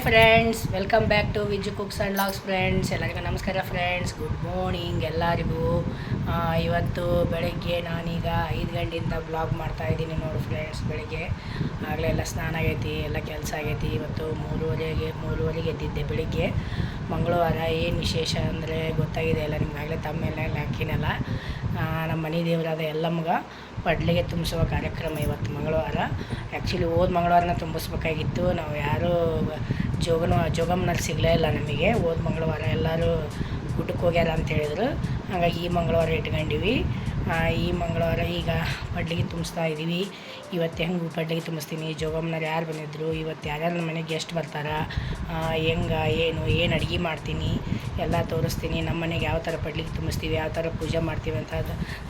Friends, welcome back to Viju cooks and logs friends. ಎಲ್ಲರಿಗೂ ನಮಸ್ಕಾರ friends, good morning ಎಲ್ಲರಿಗೂ. ಇವತ್ತು ಬೆಳಗ್ಗೆ ನಾನೀಗ 5 ಗಂಟೆಯಿಂದ ಬ್ಲಾಗ್ ಮಾಡ್ತಾಯಿದ್ದೀನಿ ನೋಡಿ ಫ್ರೆಂಡ್ಸ್. ಬೆಳಗ್ಗೆ ಆಗಲೇ ಎಲ್ಲ ಸ್ನಾನ ಆಗೈತಿ, ಎಲ್ಲ ಕೆಲಸ ಆಗೈತಿ. ಇವತ್ತು ಮೂರುವರೆಗೆ ಎದ್ದಿದ್ದೆ ಬೆಳಿಗ್ಗೆ. ಮಂಗಳವಾರ ಏನು ವಿಶೇಷ ಅಂದರೆ ಗೊತ್ತಾಗಿದೆ ಎಲ್ಲ ನಿಮ್ಗೆ, ಆಗಲೇ ತಮ್ಮೆಲ್ಲ ಹಾಕಿನಲ್ಲ. ನಮ್ಮ ಮನೆ ದೇವರಾದ ಎಲ್ಲಮ್ಮಗೆ ಪಡ್ಲಿಗೆ ತುಂಬಿಸುವ ಕಾರ್ಯಕ್ರಮ ಇವತ್ತು ಮಂಗಳವಾರ. ಆ್ಯಕ್ಚುಲಿ ಹೋದ ಮಂಗಳವಾರನ ತುಂಬಿಸ್ಬೇಕಾಗಿತ್ತು, ನಾವು ಯಾರೂ ಜೋಗಮ್ಮನಲ್ಲಿ ಸಿಗಲೇ ಇಲ್ಲ ನಮಗೆ. ಹೋದ ಮಂಗಳವಾರ ಎಲ್ಲರೂ ಗುಡ್ಡಕ್ಕೆ ಹೋಗ್ಯಾರ ಅಂತ ಹೇಳಿದ್ರು. ಹಾಗಾಗಿ ಈ ಮಂಗಳವಾರ ಇಟ್ಕೊಂಡಿವಿ. ಈ ಮಂಗಳವಾರ ಈಗ ಪಡ್ಲಿಗೆ ತುಂಬಿಸ್ತಾ ಇದ್ದೀವಿ. ಇವತ್ತು ಹೆಂಗೆ ಪಡ್ಲಿಗೆ ತುಂಬಿಸ್ತೀನಿ, ಜೋಗಮ್ಮನವ್ರು ಯಾರು ಬಂದಿದ್ದರು, ಇವತ್ತು ಯಾರ್ಯಾರು ನಮ್ಮ ಮನೆಗೆ ಗೆಸ್ಟ್ ಬರ್ತಾರೆ, ಹೆಂಗೆ ಏನು ಅಡುಗೆ ಮಾಡ್ತೀನಿ ಎಲ್ಲ ತೋರಿಸ್ತೀನಿ. ನಮ್ಮ ಮನೆಗೆ ಯಾವ ಥರ ಪಡ್ಲಿಗೆ ತುಂಬಿಸ್ತೀವಿ, ಯಾವ ಥರ ಪೂಜೆ ಮಾಡ್ತೀವಿ ಅಂತ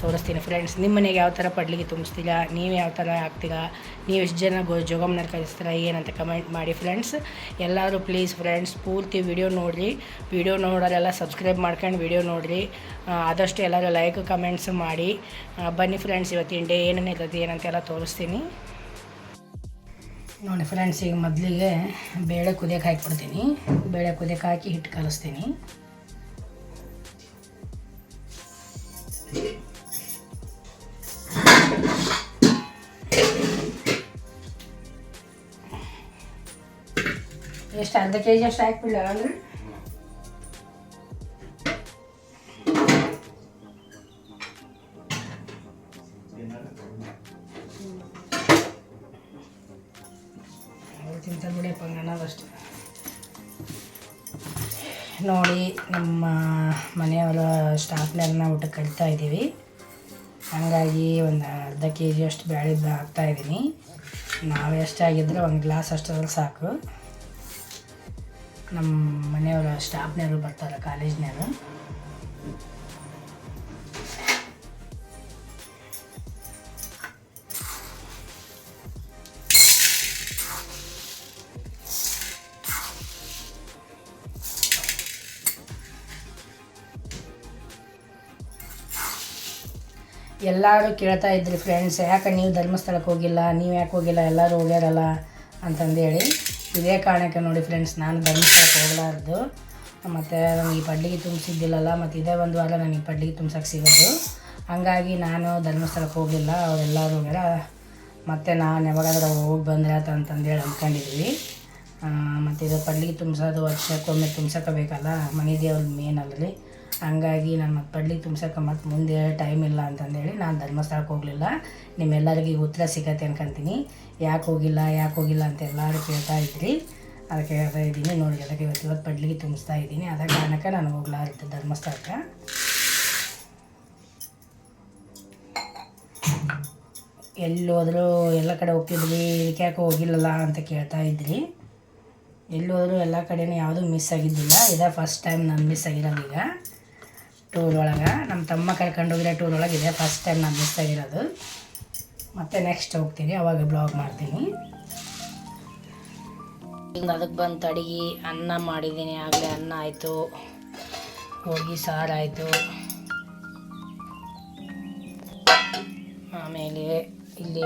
ತೋರಿಸ್ತೀನಿ ಫ್ರೆಂಡ್ಸ್. ನಿಮ್ಮ ಮನೆಗೆ ಯಾವ ಥರ ಪಡ್ಲಿಗೆ ತುಂಬಿಸ್ತೀರಾ, ನೀವು ಯಾವ ಥರ ಆಗ್ತೀರಾ, ನೀವು ಎಷ್ಟು ಜನ ಜೋಗಮ್ಮನವ್ರು ಕಳಿಸ್ತೀರಾ ಏನಂತ ಕಮೆಂಟ್ ಮಾಡಿ ಫ್ರೆಂಡ್ಸ್. ಎಲ್ಲರೂ ಪ್ಲೀಸ್ ಫ್ರೆಂಡ್ಸ್ ಪೂರ್ತಿ ವಿಡಿಯೋ ನೋಡಿರಿ. ವಿಡಿಯೋ ನೋಡೋರೆಲ್ಲ ಸಬ್ಸ್ಕ್ರೈಬ್ ಮಾಡ್ಕೊಂಡು ವಿಡಿಯೋ ನೋಡಿರಿ. ಆದಷ್ಟು ಎಲ್ಲರೂ ಲೈಕ್ ಕಮೆಂಟ್ಸ್ ಮಾಡಿ. ಬನ್ನಿ ಫ್ರೆಂಡ್ಸ್, ಇವತ್ತಿನ ಡೇ ಏನೇನಿರ್ತೈತಿ ಏನಂತೆಲ್ಲ ತೋರಿಸ್ತೀನಿ ನೋಡಿ ಫ್ರೆಂಡ್ಸ್. ಈಗ ಮೊದಲಿಗೆ ಬೇಳೆ ಕುದಿಯೋಕೆ ಹಾಕಿಬಿಡ್ತೀನಿ. ಬೇಳೆ ಕುದಿಯೋಕೆ ಹಾಕಿ ಹಿಟ್ಟು ಕಲಿಸ್ತೀನಿ. ಎಷ್ಟು ಅರ್ಧ ಕೆ ಜಿ ಅಷ್ಟು ಹಾಕ್ಬಿಡಲ್ಲ ಅಂದ್ರೆ ತಿಂತ ಬಿಡಪ್ಪ ಅನ್ನೋದಷ್ಟು ನೋಡಿ. ನಮ್ಮ ಮನೆಯವರ ಸ್ಟಾಫ್ನವ್ರನ್ನ ಊಟಕ್ಕೆ ಕರಿತಾ ಇದ್ದೀವಿ. ಹಾಗಾಗಿ ಒಂದು ಅರ್ಧ ಕೆ ಜಿ ಅಷ್ಟು ಬೇಳೆ ಹಾಕ್ತಾಯಿದ್ದೀನಿ. ನಾವು ಎಷ್ಟಾಗಿದ್ದರೆ ಒಂದು ಗ್ಲಾಸ್ ಅಷ್ಟರಲ್ಲಿ ಸಾಕು. ನಮ್ಮ ಮನೆಯವರ ಸ್ಟಾಫ್ನವರು ಬರ್ತಾರೆ, ಕಾಲೇಜ್ನವರು. ಎಲ್ಲರೂ ಕೇಳ್ತಾ ಇದ್ರಿ ಫ್ರೆಂಡ್ಸ್, ಯಾಕೆ ನೀವು ಧರ್ಮಸ್ಥಳಕ್ಕೆ ಹೋಗಿಲ್ಲ, ನೀವು ಯಾಕೆ ಹೋಗಿಲ್ಲ, ಎಲ್ಲರೂ ಹೋಗ್ಯಾರಲ್ಲ ಅಂತಂದೇಳಿ. ಇದೇ ಕಾರಣಕ್ಕೆ ನೋಡಿ ಫ್ರೆಂಡ್ಸ್, ನಾನು ಧರ್ಮಸ್ಥಳಕ್ಕೆ ಹೋಗಲಾರ್ದು. ಮತ್ತು ನನಗೆ ಈ ಪಡ್ಲಿಗೆ ತುಂಬಿಸಿದ್ದಿಲ್ಲಲ್ಲ, ಮತ್ತು ಇದೇ ಒಂದು ವಾರ ನನಗೆ ಪಡ್ಲಿಗೆ ತುಂಬ್ಸೋಕೆ ಸಿಗೋದು. ಹಂಗಾಗಿ ನಾನು ಧರ್ಮಸ್ಥಳಕ್ಕೆ ಹೋಗಲಿಲ್ಲ, ಅವರೆಲ್ಲರೂ ಹೋಗ್ಯಾರ. ಮತ್ತು ನಾನು ಯಾವಾಗಾದ್ರೂ ಹೋಗಿ ಬಂದ್ರೆ ಅಂತಂದೇಳಿ ಅಂದ್ಕೊಂಡಿದ್ವಿ. ಮತ್ತು ಇದು ಪಡ್ಲಿಗೆ ತುಂಬಿಸೋದು ವರ್ಷಕ್ಕೊಮ್ಮೆ ತುಂಬ್ಸೋಕಬೇಕಲ್ಲ, ಮನೆ ದೇವ್ರ ಮೇನ್ ಅಲ್ರಿ. ಹಂಗಾಗಿ ನಾನು ಮತ್ತು ಪಡ್ಲಿಗೆ ತುಂಬ್ಸೋಕೆ ಮತ್ತು ಮುಂದೆ ಟೈಮ್ ಇಲ್ಲ ಅಂತಂದೇಳಿ ನಾನು ಧರ್ಮಸ್ಥಳಕ್ಕೆ ಹೋಗಲಿಲ್ಲ. ನಿಮ್ಮೆಲ್ಲರಿಗೂ ಉತ್ತರ ಸಿಗತ್ತೆ ಅನ್ಕೊಂತೀನಿ. ಯಾಕೆ ಹೋಗಿಲ್ಲ ಅಂತ ಎಲ್ಲರೂ ಕೇಳ್ತಾ ಇದ್ರಿ. ಅದಕ್ಕೆ ಹೇಳ್ತಾ ಇದ್ದೀನಿ ನೋಡಿ. ಅದಕ್ಕೆ ಇವತ್ತು ಪಡ್ಲಿಗೆ ತುಂಬಿಸ್ತಾ ಇದ್ದೀನಿ. ಅದ ಕಾರಣಕ್ಕೆ ನಾನು ಹೋಗ್ಲಾರ್ದು ಧರ್ಮಸ್ಥಳಕ್ಕೆ. ಎಲ್ಲೋದರೂ ಎಲ್ಲ ಕಡೆ ಹೋಗ್ತಿದ್ವಿ, ಇದಕ್ಕೆ ಯಾಕೆ ಹೋಗಿಲ್ಲಲ್ಲ ಅಂತ ಕೇಳ್ತಾ ಇದ್ರಿ. ಎಲ್ಲೋದರೂ ಎಲ್ಲ ಕಡೆಯೂ ಯಾವುದೂ ಮಿಸ್ ಆಗಿದ್ದಿಲ್ಲ. ಇದೇ ಫಸ್ಟ್ ಟೈಮ್ ನಾನು ಮಿಸ್ ಆಗಿರೋದು. ಈಗ ಟೂರ್ ಒಳಗೆ ನಮ್ಮ ತಮ್ಮ ಕರ್ಕೊಂಡೋಗಿರೋ ಟೂರ್ ಒಳಗೆ ಇದೆ ಫಸ್ಟ್ ಟೈಮ್ ನಾನು ಮಿಸ್ ಆಗಿರೋದು. ಮತ್ತು ನೆಕ್ಸ್ಟ್ ಹೋಗ್ತೀನಿ, ಅವಾಗ ಬ್ಲಾಗ್ ಮಾಡ್ತೀನಿ. ಈಗ ಅದಕ್ಕೆ ಬಂತು ಅಡುಗೆ. ಅನ್ನ ಮಾಡಿದ್ದೀನಿ, ಆಗಲೇ ಅನ್ನ ಆಯಿತು, ಹೋಳಿಗೆ ಸಾರು ಆಯಿತು. ಆಮೇಲೆ ಇಲ್ಲಿ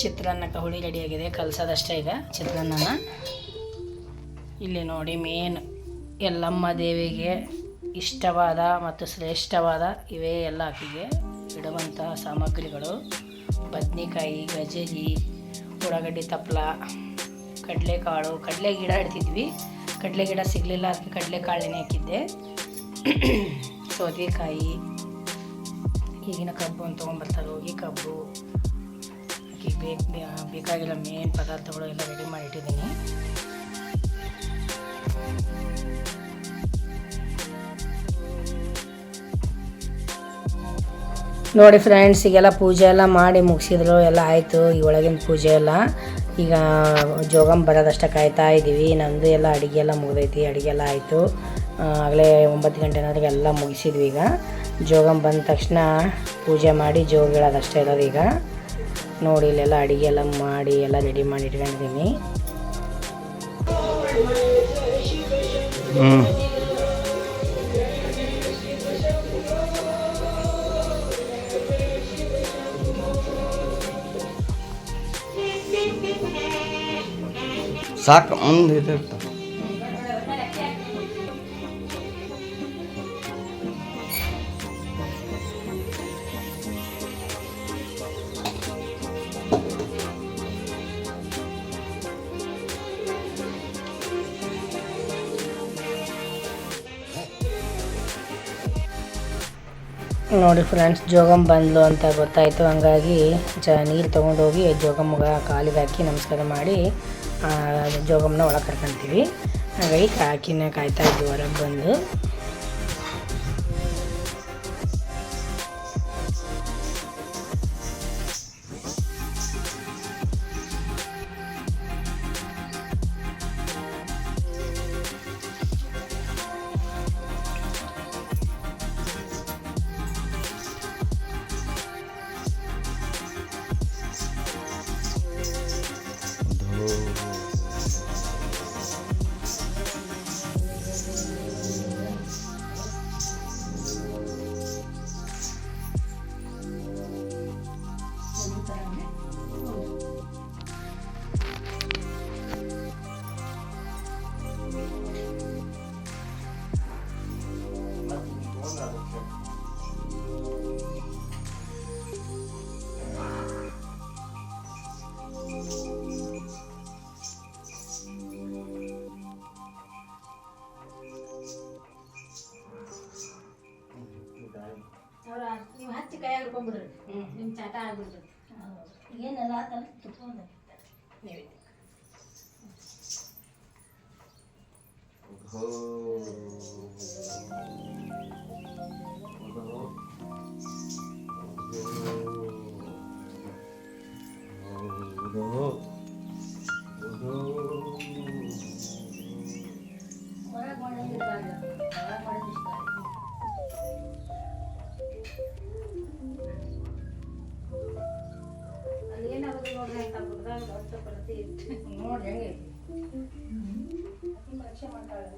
ಚಿತ್ರಾನ್ನಕ್ಕೆ ಹುಳಿ ರೆಡಿಯಾಗಿದೆ, ಕಲಸೋದಷ್ಟೇ ಈಗ ಚಿತ್ರಾನ್ನನ. ಇಲ್ಲಿ ನೋಡಿ ಮೇನ್ ಎಲ್ಲಮ್ಮ ದೇವಿಗೆ ಇಷ್ಟವಾದ ಮತ್ತು ಶ್ರೇಷ್ಠವಾದ ಇವೇ ಎಲ್ಲ ಆಕೆಗೆ ಇಡುವಂಥ ಸಾಮಗ್ರಿಗಳು: ಬದನೆಕಾಯಿ, ಗಜರಿ, ಉಳ್ಳಾಗಡ್ಡಿ ತಪ್ಪಲ, ಕಡಲೆಕಾಳು. ಕಡಲೆ ಗಿಡ ಇಡ್ತಿದ್ವಿ, ಕಡಲೆ ಗಿಡ ಸಿಗಲಿಲ್ಲ, ಅದಕ್ಕೆ ಕಡಲೆಕಾಳನ್ನೇ ಹಾಕಿದ್ದೆ. ಸೌತೆಕಾಯಿ, ಈಗಿನ ಕಬ್ಬು ಅಂತ ತೊಗೊಂಬರ್ತಾರೆ, ಈ ಕಬ್ಬು ಆಕೆಗೆ ಬೇಕಾಗಿರೋ ಮೇನ್ ಪದಾರ್ಥಗಳು ಎಲ್ಲ ರೆಡಿ ಮಾಡಿಟ್ಟಿದ್ದೀನಿ. ನೋಡಿ ಫ್ರೆಂಡ್ಸ್, ಈಗೆಲ್ಲ ಪೂಜೆ ಎಲ್ಲ ಮಾಡಿ ಮುಗಿಸಿದ್ರು, ಎಲ್ಲ ಆಯಿತು. ಈ ಒಳಗಿನ ಪೂಜೆ ಎಲ್ಲ ಈಗ ಜೋಗಮ್ಮ ಬರೋದಷ್ಟೇ ಕಾಯ್ತಾ ಇದ್ದೀವಿ. ನಮ್ಮದು ಎಲ್ಲ ಅಡುಗೆ ಎಲ್ಲ ಮುಗಿದೈತಿ, ಅಡುಗೆ ಎಲ್ಲ ಆಯಿತು. ಆಗಲೇ 9 ಗಂಟೆನಾದ್ರೂ ಎಲ್ಲ ಮುಗಿಸಿದ್ವಿ. ಈಗ ಜೋಗಮ್ಮ ಬಂದ ತಕ್ಷಣ ಪೂಜೆ ಮಾಡಿ ಜೋಗ ಹೇಳೋದಷ್ಟೇ ಇರೋದು. ಈಗ ನೋಡಿ ಇಲ್ಲೆಲ್ಲ ಅಡುಗೆ ಎಲ್ಲ ಮಾಡಿ ಎಲ್ಲ ರೆಡಿ ಮಾಡಿ ಇಟ್ಕೊಂಡಿದ್ದೀನಿ. ಸಾಕು ಮುಂದೆ ಇದಿರ್ತಾವೆ. ನೋಡಿ ಫ್ರೆಂಡ್ಸ್, ಜೋಗಮ್ ಬಂದ್ಲು ಅಂತ ಗೊತ್ತಾಯಿತು. ಹಂಗಾಗಿ ನೀರು ತೊಗೊಂಡೋಗಿ ಜೋಗಮ್ಮಗೆ ಕಾಲಿಗೆ ಹಾಕಿ ನಮಸ್ಕಾರ ಮಾಡಿ ಜೋಗಮ್ನ ಒಳಗೆ ಕರ್ಕೊಂತೀವಿ. ಹಾಗಾಗಿ ಕಾಕಿನ ಕಾಯ್ತಾ ಇದ್ವಿ ಹೊರಗೆ ಬಂದು. ನೀವು ಹಚ್ಚಿ ಕೈ ಹಿಡ್ಕೊಂಡ್ಬಿಡ್ರಿ, ನಿಮ್ಮ ಚಾಟ ಆಗ್ಬಿಡ್ರಿ. ಏನೆಲ್ಲ ಆತಲ್ಲ ತುಪ್ಪ ನೀವೇ ಹೊರಗೆ ಮಾಡೋದಿರ್ಬಾರ್ದು, ಹೊರಗೆ ಮಾಡೋದು ಇಷ್ಟ. ಅಲ್ಲಿ ಏನಾಗೋದು ನೋಡ್ರಿ ಅಂತ ಹುಡುಗ ದೊಡ್ಡ ಕೊರತೆ ಇತ್ತು ನೋಡಿ ಹೆಂಗೈತಿ. ಪರೀಕ್ಷೆ ಮಾಡ್ತಾಳೆ.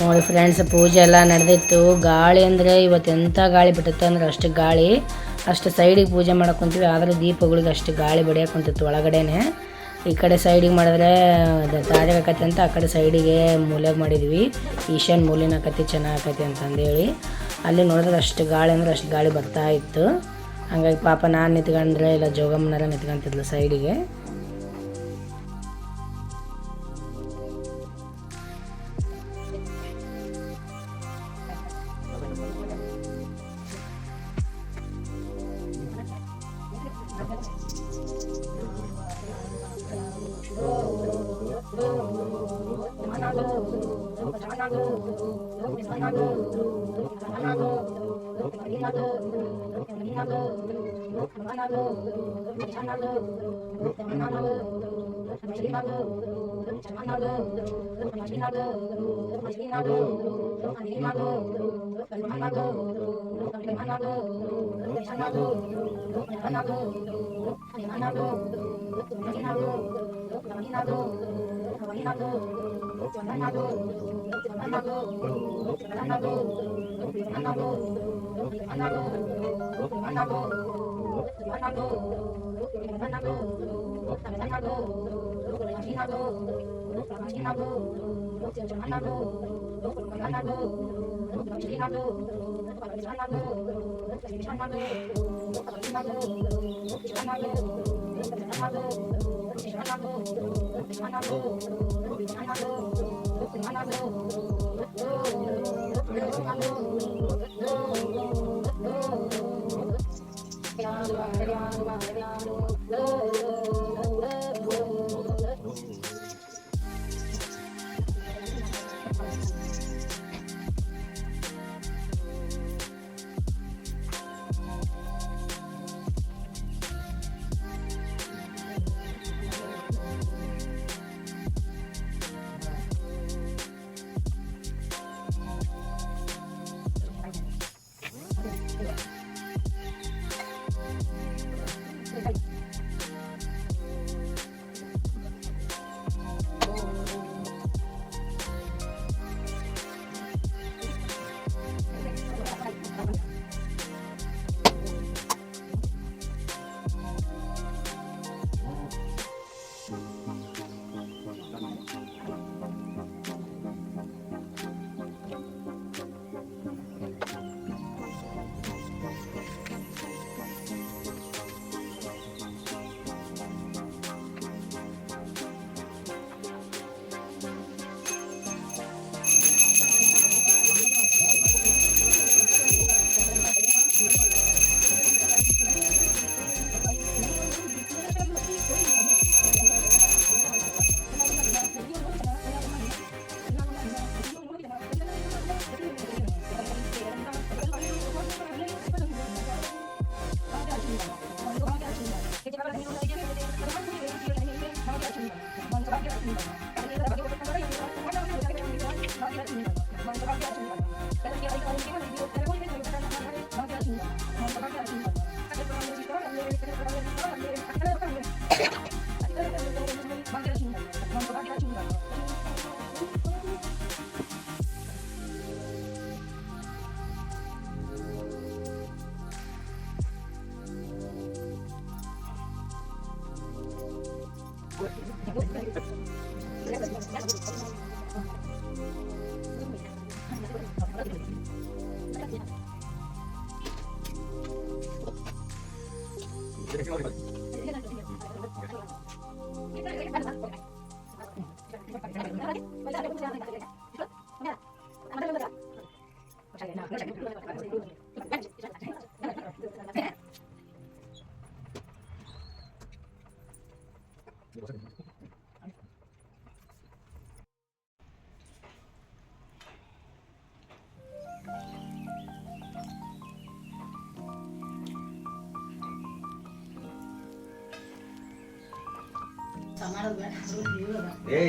ನೋಡಿ ಫ್ರೆಂಡ್ಸ್, ಪೂಜೆ ಎಲ್ಲ ನಡೆದಿತ್ತು. ಗಾಳಿ ಅಂದರೆ ಇವತ್ತು ಎಂಥ ಗಾಳಿ ಬಿಟ್ಟಿತ್ತು ಅಂದ್ರೆ ಅಷ್ಟು ಗಾಳಿ. ಅಷ್ಟು ಸೈಡಿಗೆ ಪೂಜೆ ಮಾಡಕ್ಕೆ ಕುಂತೀವಿ, ಆದರೆ ದೀಪಗಳಿಗೆ ಅಷ್ಟು ಗಾಳಿ ಬಡಿಯೋಕೆ ಕುಂತಿತ್ತು ಒಳಗಡೆನೆ. ಈ ಕಡೆ ಸೈಡಿಗೆ ಮಾಡಿದ್ರೆ ತಾಜಾಗತ್ತೆ ಅಂತ ಆ ಕಡೆ ಸೈಡಿಗೆ ಮೂಲೆಗೆ ಮಾಡಿದ್ವಿ. ಈಶಾನ್ ಮೂಲಿನ ಕತ್ತಿ ಚೆನ್ನಾಗತ್ತೆ ಅಂತಂದೇಳಿ ಅಲ್ಲಿ ನೋಡಿದ್ರೆ ಅಷ್ಟು ಗಾಳಿ ಅಂದ್ರೆ ಅಷ್ಟು ಗಾಳಿ ಬರ್ತಾ ಇತ್ತು. ಹಂಗಾಗಿ ಪಾಪ ನಾನು ನಿಂತ್ಕೊಂಡ್ರೆ ಇಲ್ಲ ಜೋಗಮ್ಮನರ ನಿಂತ್ಕೊಂತಿದ್ಲು ಸೈಡಿಗೆ.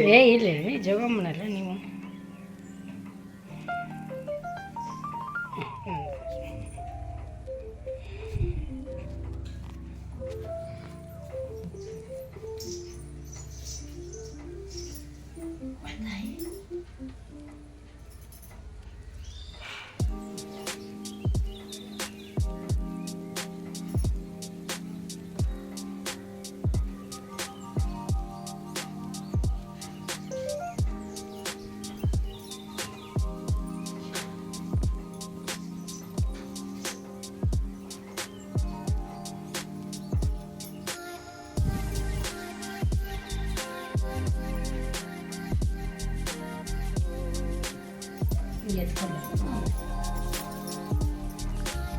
ಏ ಇಲ್ಲ ಜಗಮ್ಮನಲ್ಲ ನೀವು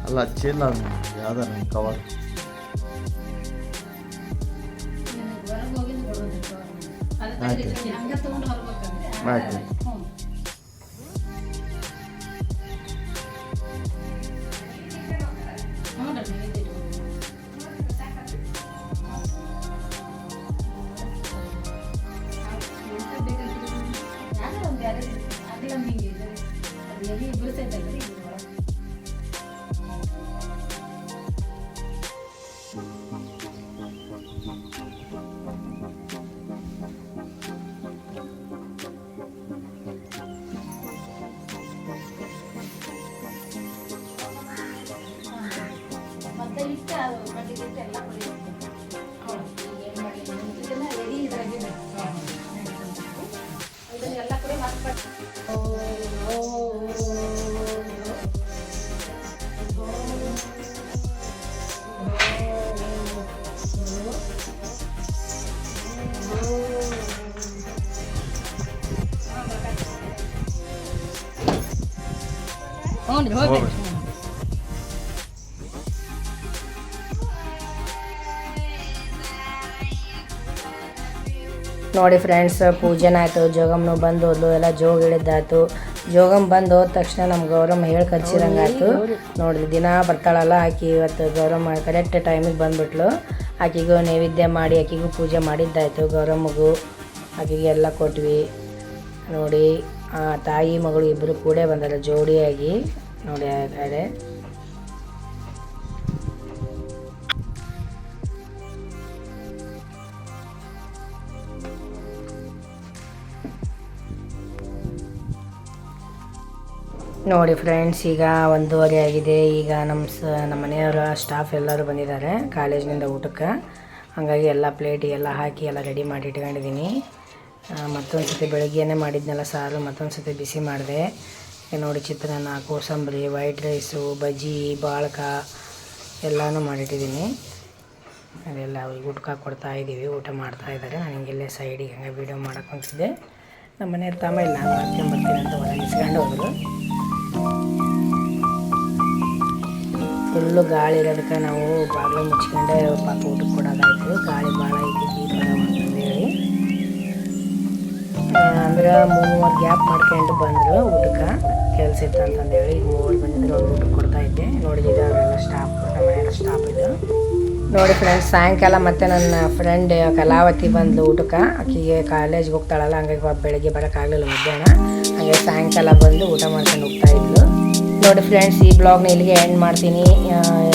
ಅಲ್ಲ ಚೀಲ ಯಾವ್ದಾರ ಕವರ್ ಆಯ್ತು ಎಲ್ಲಿ ಬಿಡ್ತೈತಲ್ರಿ ಇದು ಒಳಗೆ. ಮತ್ತೆ ಇಷ್ಟ ಅದು ಕಡ್ಡಿಗೆ ಇಟ್ಟು ಎಲ್ಲ ಕುಡಿಯುತ್ತೆ. ಏನು ಮಾಡಿದ್ದೀನಿ ಇದನ್ನ ಎಡಿ ಇದ್ರಾಗಿದೆ. ಇದನ್ನೆಲ್ಲ ಕೂಡ ಮತ್ತೆ ಹ್ಞೂ ರೀ ಹೋಗ್ಬೇಕು. ನೋಡಿ ಫ್ರೆಂಡ್ಸ್, ಪೂಜೆನ ಆಯಿತು, ಜೋಗಮ್ನು ಬಂದು ಹೋದ್ಲು, ಎಲ್ಲ ಜೋಗ ಹಿಡಿದಾಯ್ತು. ಜೋಗಮ್ ಬಂದು ಹೋದ ತಕ್ಷಣ ನಮ್ಮ ಗೌರಮ್ಮ ಹೇಳಿ ಕರ್ಸಿದಂಗಾಯ್ತು. ನೋಡಿರಿ, ದಿನ ಬರ್ತಾಳಲ್ಲ ಆಕಿ, ಇವತ್ತು ಗೌರಮ್ಮ ಕರೆಕ್ಟ್ ಟೈಮಿಗೆ ಬಂದುಬಿಟ್ಲು. ಆಕಿಗೂ ನೈವೇದ್ಯ ಮಾಡಿ ಆಕಿಗೂ ಪೂಜೆ ಮಾಡಿದ್ದಾಯಿತು. ಗೌರಮ್ಮಗೂ ಆಕಿಗೆ ಎಲ್ಲ ಕೊಟ್ವಿ. ನೋಡಿ, ತಾಯಿ ಮಗಳು ಇಬ್ಬರು ಕೂಡ ಬಂದಾರ ಜೋಡಿಯಾಗಿ. ನೋಡಿ ಆ ಕಡೆ ನೋಡಿ ಫ್ರೆಂಡ್ಸ್, ಈಗ 1:30 ಆಗಿದೆ. ಈಗ ನಮ್ಮ ಮನೆಯವರ ಸ್ಟಾಫ್ ಎಲ್ಲರೂ ಬಂದಿದ್ದಾರೆ ಕಾಲೇಜಿನಿಂದ ಊಟಕ್ಕೆ. ಹಾಗಾಗಿ ಎಲ್ಲ ಪ್ಲೇಟಿಗೆಲ್ಲ ಹಾಕಿ ಎಲ್ಲ ರೆಡಿ ಮಾಡಿ ಇಟ್ಕೊಂಡಿದ್ದೀನಿ. ಮತ್ತೊಂದು ಸತಿ ಬೆಳಗ್ಗೆನೇ ಮಾಡಿದ್ನೆಲ್ಲ ಸಾರು ಮತ್ತೊಂದು ಸತಿ ಬಿಸಿ ಮಾಡಿದೆ. ನೋಡಿ, ಚಿತ್ರಾನ್ನ, ಕೋಸಂಬರಿ, ವೈಟ್ ರೈಸು, ಬಜ್ಜಿ, ಬಾಳ್ಕ ಎಲ್ಲನೂ ಮಾಡಿಟ್ಟಿದ್ದೀನಿ. ಅದೆಲ್ಲ ಅವ್ರಿಗೆ ಊಟಕ್ಕೆ ಕೊಡ್ತಾಯಿದ್ದೀವಿ. ಊಟ ಮಾಡ್ತಾಯಿದ್ದಾರೆ. ನಾನು ಹಿಂಗೆಲ್ಲೇ ಸೈಡಿಗೆ ಹಂಗೆ ವೀಡಿಯೋ ಮಾಡೋಕೆ ಹೊಂಟಿದ್ದೆ. ನಮ್ಮ ಮನೆಯವ್ರ ತಮ್ಮ ಇಲ್ಲ, ನಾನು ಮಾಡ್ಕೊಂಬರ್ತೀನಿ ಅಂತ ಹೊರಗೆ ಇಸ್ಕೊಂಡು ಹೋದ್ರು. ಫುಲ್ಲು ಗಾಳಿ ಇರೋದಕ್ಕೆ ನಾವು ಬಾಗಿಲು ಮುಚ್ಕೊಂಡೆ ಪಾಪ ಊಟಕ್ಕೆ ಕೊಡೋದಾಯಿತು. ಗಾಳಿ ಭಾಳ ಐತಿ ದೀಪದ ಅಂತಂದೇಳಿ ಅಂದ್ರೆ 3 ಗ್ಯಾಪ್ ಮಾಡ್ಕೊಂಡು ಬಂದರು ಊಟಕ್ಕೆ. ಕೆಲಸ ಇತ್ತು ಅಂತಂದೇಳಿ ಈಗ 3 ಬಂದಿದ್ರು. ಅವ್ರು ಊಟಕ್ಕೆ ಕೊಡ್ತಾಯಿದ್ದೆ. ನೋಡಿದ್ರೆ ಅವರೆಲ್ಲ ಸ್ಟಾಫ್, ನಮ್ಮ ಮನೆಯವ್ರ ಸ್ಟಾಫ್ ಇದು. ನೋಡಿ ಫ್ರೆಂಡ್ಸ್, ಸಾಯಂಕಾಲ ಮತ್ತೆ ನನ್ನ ಫ್ರೆಂಡ್ ಕಲಾವತಿ ಬಂದು ಊಟಕ್ಕೆ. ಆಕೆಗೆ ಕಾಲೇಜ್ಗೆ ಹೋಗ್ತಾಳಲ್ಲ, ಹಂಗಾಗಿ ಬೆಳಗ್ಗೆ ಬರೋಕ್ಕಾಗಲಿಲ್ಲ ಮಧ್ಯಾಹ್ನ. ಹಾಗೆ ಸಾಯಂಕಾಲ ಬಂದು ಊಟ ಮಾಡ್ಕೊಂಡು ಹೋಗ್ತಾಯಿದ್ಲು. ನೋಡಿ ಫ್ರೆಂಡ್ಸ್, ಈ ಬ್ಲಾಗ್ನ ಇಲ್ಲಿಗೆ ಎಂಡ್ ಮಾಡ್ತೀನಿ.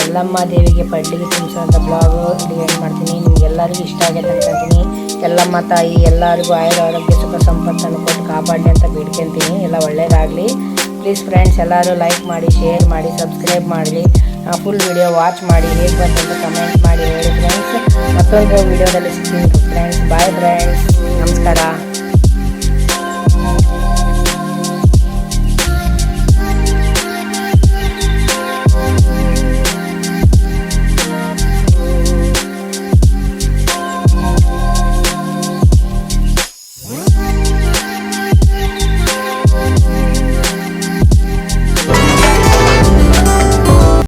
ಎಲ್ಲಮ್ಮ ದೇವಿಗೆ ಪಡ್ಲಿಗೆ ತುಂಬಿಸೋಂಥ ಬ್ಲಾಗು ಇಲ್ಲಿಗೆ ಎಂಡ್ ಮಾಡ್ತೀನಿ. ನಿಮಗೆಲ್ಲರಿಗೂ ಇಷ್ಟ ಆಗೈತೆ ಅನ್ಕೊಂತೀನಿ. ಎಲ್ಲಮ್ಮ ತಾಯಿ ಎಲ್ಲರಿಗೂ ಆರೋಗ್ಯ ಸುಖ ಸಂಪತ್ತನ್ನು ಕೊಟ್ಟು ಕಾಪಾಡಲಿ ಅಂತ ಬೇಡ್ಕೊತೀನಿ. ಎಲ್ಲ ಒಳ್ಳೇದಾಗಲಿ. ಪ್ಲೀಸ್ ಫ್ರೆಂಡ್ಸ್, ಎಲ್ಲರೂ ಲೈಕ್ ಮಾಡಿ, ಶೇರ್ ಮಾಡಿ, ಸಬ್ಸ್ಕ್ರೈಬ್ ಮಾಡಲಿ. ಫುಲ್ ವಿಡಿಯೋ ವಾಚ್ ಮಾಡಿ, ಹೇಗೆ ಬಂತು ಅಂತ ಕಮೆಂಟ್ ಮಾಡಿ ಹೇಳಿ ಫ್ರೆಂಡ್ಸ್. ಮತ್ತೊಂದು ವಿಡಿಯೋದಲ್ಲಿ ಸಿಗ್ತೀನಿ ಫ್ರೆಂಡ್ಸ್. ಬಾಯ್ ಫ್ರೆಂಡ್ಸ್, ನಮಸ್ಕಾರ.